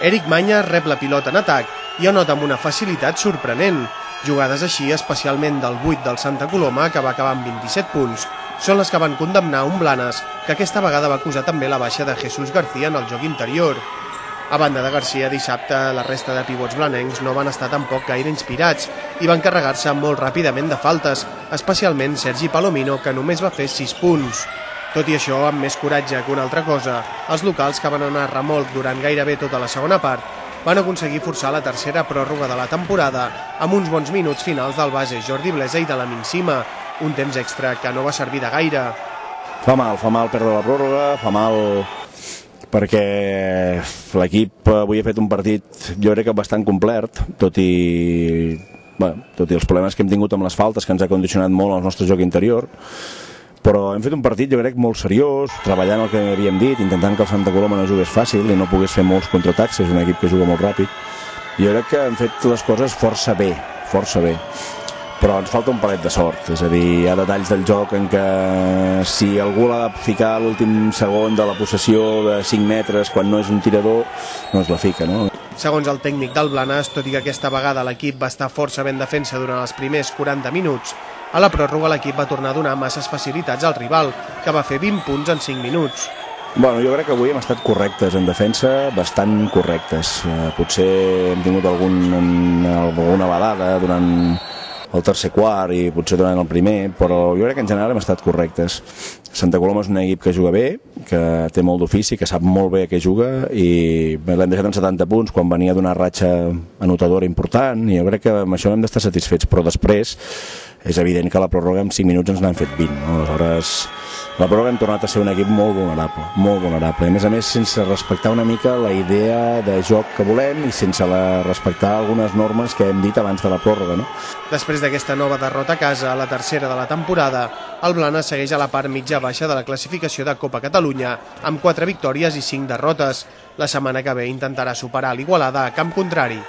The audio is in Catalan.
Eric Mañas rep la pilota en atac i anota amb una facilitat sorprenent. Jugades així, especialment del 8 del Santa Coloma, que va acabar amb 27 punts, són les que van condemnar un Blanes, que aquesta vegada va acusar també la baixa de Jesús García en el joc interior. A banda de García, dissabte la resta de pivots blanencs no van estar tampoc gaire inspirats i van carregar-se molt ràpidament de faltes, especialment Sergi Palomino, que només va fer 6 punts. Tot i això, amb més coratge que una altra cosa, els locals, que van anar a remolc durant gairebé tota la segona part, van aconseguir forçar la tercera pròrroga de la temporada amb uns bons minuts finals del base Jordi Blesa i de la Minsima, un temps extra que no va servir de gaire. Fa mal perdre la pròrroga, fa mal perquè l'equip avui ha fet un partit, jo crec que bastant complet, tot i els problemes que hem tingut amb les faltes, que ens ha condicionat molt el nostre joc interior, però hem fet un partit, jo crec, molt seriós, treballant el que havíem dit, intentant que el Santa Coloma no jugués fàcil i no pogués fer molts contraatacs, és un equip que juga molt ràpid. Jo crec que hem fet les coses força bé, però ens falta un palet de sort, és a dir, hi ha detalls del joc en què si algú l'ha de ficar a l'últim segon de la possessió de 5 metres quan no és un tirador, no es la fica, no? Segons el tècnic del Blanes, tot i que aquesta vegada l'equip va estar força ben defensa durant els primers 40 minuts, a la pròrroga l'equip va tornar a donar masses facilitats al rival, que va fer 20 punts en 5 minuts. Bueno, jo crec que avui hem estat correctes en defensa, bastant correctes. Potser hem tingut alguna badada durant el tercer quart i potser durant el primer, però jo crec que en general hem estat correctes. Santa Coloma és un equip que juga bé, que té molt d'ofici, que sap molt bé a què juga i l'hem deixat en 70 punts quan venia d'una ratxa anotadora important i jo crec que amb això hem d'estar satisfets, però després és evident que a la pròrroga en 5 minuts ens n'han fet 20, no? Aleshores, a la pròrroga hem tornat a ser un equip molt vulnerable. A més, sense respectar una mica la idea de joc que volem i sense respectar algunes normes que hem dit abans de la pròrroga, no? Després d'aquesta nova derrota a casa, la tercera de la temporada, el Blanes segueix a la part mitja-baixa de la classificació de Copa Catalunya, amb 4 victòries i 5 derrotes. La setmana que ve intentarà superar l'Igualada a camp contrari.